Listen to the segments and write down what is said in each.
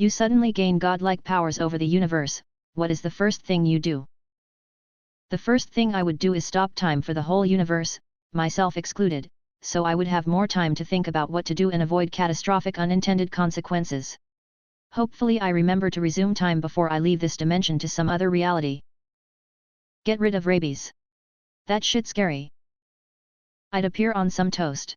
You suddenly gain godlike powers over the universe. What is the first thing you do? The first thing I would do is stop time for the whole universe, myself excluded, so I would have more time to think about what to do and avoid catastrophic unintended consequences. Hopefully I remember to resume time before I leave this dimension to some other reality. Get rid of rabies. That shit scary. I'd appear on some toast.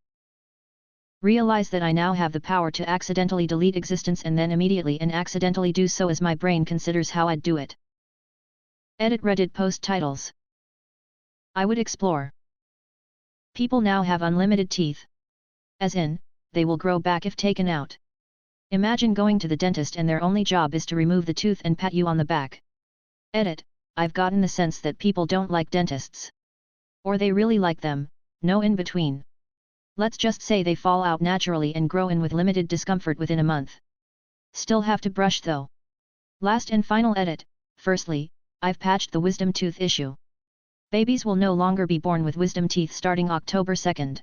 Realize that I now have the power to accidentally delete existence and then immediately and accidentally do so as my brain considers how I'd do it. Edit Reddit post titles. I would explore. People now have unlimited teeth. As in, they will grow back if taken out. Imagine going to the dentist and their only job is to remove the tooth and pat you on the back. Edit, I've gotten the sense that people don't like dentists. Or they really like them, no in between. Let's just say they fall out naturally and grow in with limited discomfort within a month. Still have to brush though. Last and final edit, firstly, I've patched the wisdom tooth issue. Babies will no longer be born with wisdom teeth starting October 2nd.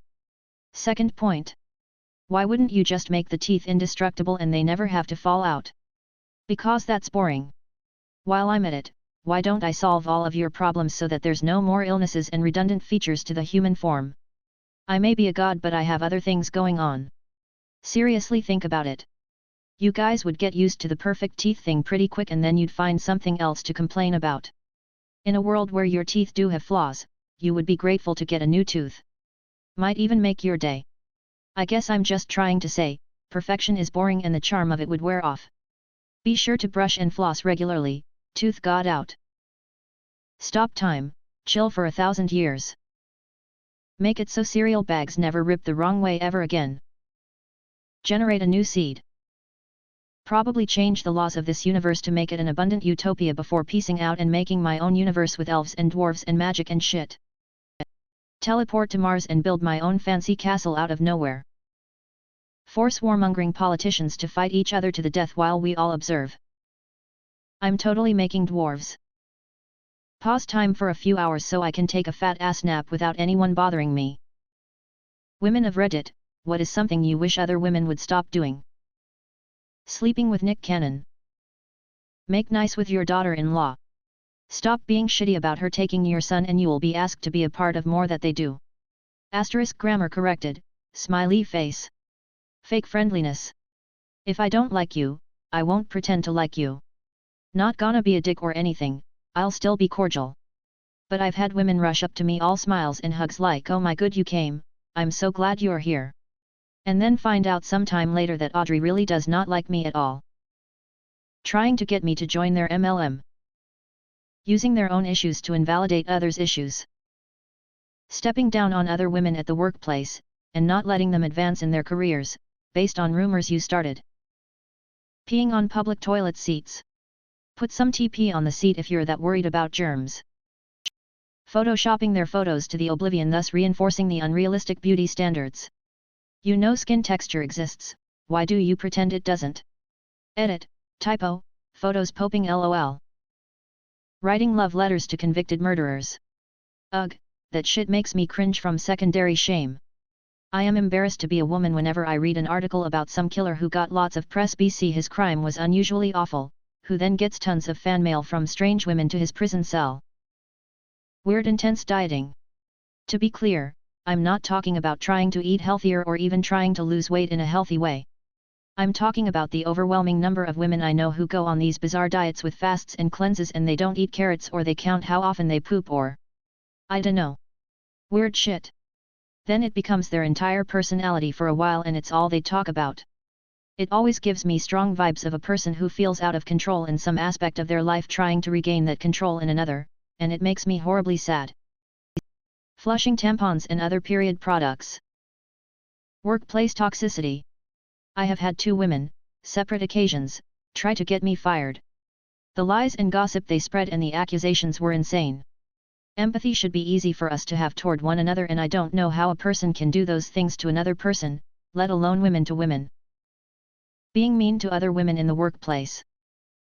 Second point. Why wouldn't you just make the teeth indestructible and they never have to fall out? Because that's boring. While I'm at it, why don't I solve all of your problems so that there's no more illnesses and redundant features to the human form? I may be a god but I have other things going on. Seriously think about it. You guys would get used to the perfect teeth thing pretty quick and then you'd find something else to complain about. In a world where your teeth do have flaws, you would be grateful to get a new tooth. Might even make your day. I guess I'm just trying to say, perfection is boring and the charm of it would wear off. Be sure to brush and floss regularly, tooth god out. Stop time, chill for 1,000 years. Make it so cereal bags never rip the wrong way ever again. Generate a new seed. Probably change the laws of this universe to make it an abundant utopia before piecing out and making my own universe with elves and dwarves and magic and shit. Teleport to Mars and build my own fancy castle out of nowhere. Force warmongering politicians to fight each other to the death while we all observe. I'm totally making dwarves. Pause time for a few hours so I can take a fat ass nap without anyone bothering me. Women of Reddit, what is something you wish other women would stop doing? Sleeping with Nick Cannon. Make nice with your daughter-in-law. Stop being shitty about her taking your son and you will be asked to be a part of more that they do. Asterisk grammar corrected, smiley face. Fake friendliness. If I don't like you, I won't pretend to like you. Not gonna be a dick or anything, I'll still be cordial. But I've had women rush up to me all smiles and hugs like, oh my good you came, I'm so glad you're here. And then find out sometime later that Audrey really does not like me at all. Trying to get me to join their MLM. Using their own issues to invalidate others' issues. Stepping down on other women at the workplace, and not letting them advance in their careers, based on rumors you started. Peeing on public toilet seats. Put some TP on the seat if you're that worried about germs. Photoshopping their photos to the oblivion, thus reinforcing the unrealistic beauty standards. You know skin texture exists, why do you pretend it doesn't? Edit, typo, photos poping lol. Writing love letters to convicted murderers. Ugh, that shit makes me cringe from secondary shame. I am embarrassed to be a woman whenever I read an article about some killer who got lots of press bc his crime was unusually awful, who then gets tons of fan mail from strange women to his prison cell. Weird intense dieting. To be clear, I'm not talking about trying to eat healthier or even trying to lose weight in a healthy way. I'm talking about the overwhelming number of women I know who go on these bizarre diets with fasts and cleanses and they don't eat carrots or they count how often they poop or I dunno. Weird shit. Then it becomes their entire personality for a while and it's all they talk about. It always gives me strong vibes of a person who feels out of control in some aspect of their life trying to regain that control in another, and it makes me horribly sad. Flushing tampons and other period products. Workplace toxicity. I have had 2 women, separate occasions, try to get me fired. The lies and gossip they spread and the accusations were insane. Empathy should be easy for us to have toward one another and I don't know how a person can do those things to another person, let alone women to women. Being mean to other women in the workplace.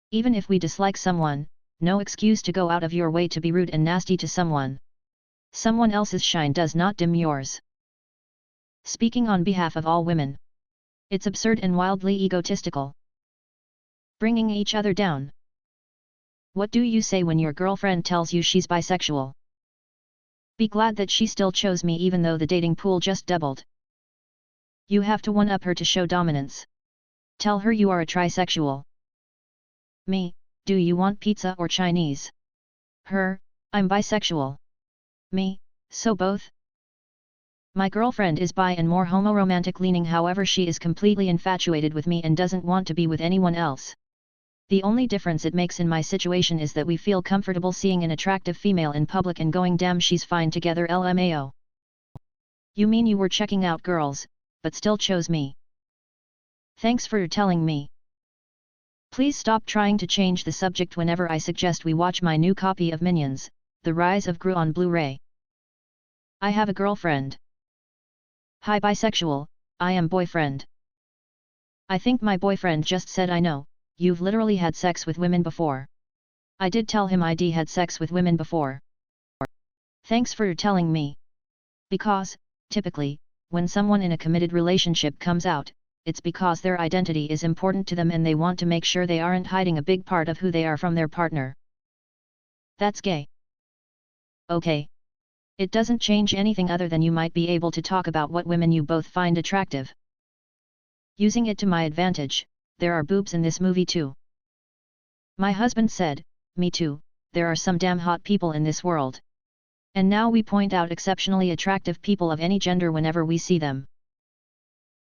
Even if we dislike someone, no excuse to go out of your way to be rude and nasty to someone. Someone else's shine does not dim yours. Speaking on behalf of all women. It's absurd and wildly egotistical. bringing each other down. What do you say when your girlfriend tells you she's bisexual? Be glad that she still chose me even though the dating pool just doubled. You have to one-up her to show dominance. Tell her you are a trisexual. Me, do you want pizza or Chinese? Her, I'm bisexual. Me, so both? My girlfriend is bi and more homo-romantic leaning, however she is completely infatuated with me and doesn't want to be with anyone else. The only difference it makes in my situation is that we feel comfortable seeing an attractive female in public and going damn she's fine together LMAO. You mean you were checking out girls, but still chose me? Thanks for telling me. Please stop trying to change the subject whenever I suggest we watch my new copy of Minions, The Rise of Gru on Blu-ray. I have a girlfriend. Hi bisexual, I am boyfriend. I think my boyfriend just said I know, you've literally had sex with women before. I did tell him I'd had sex with women before. Thanks for telling me. Because, typically, when someone in a committed relationship comes out, it's because their identity is important to them and they want to make sure they aren't hiding a big part of who they are from their partner. That's gay. Okay. It doesn't change anything other than you might be able to talk about what women you both find attractive. Using it to my advantage, there are boobs in this movie too. My husband said, me too, there are some damn hot people in this world. And now we point out exceptionally attractive people of any gender whenever we see them.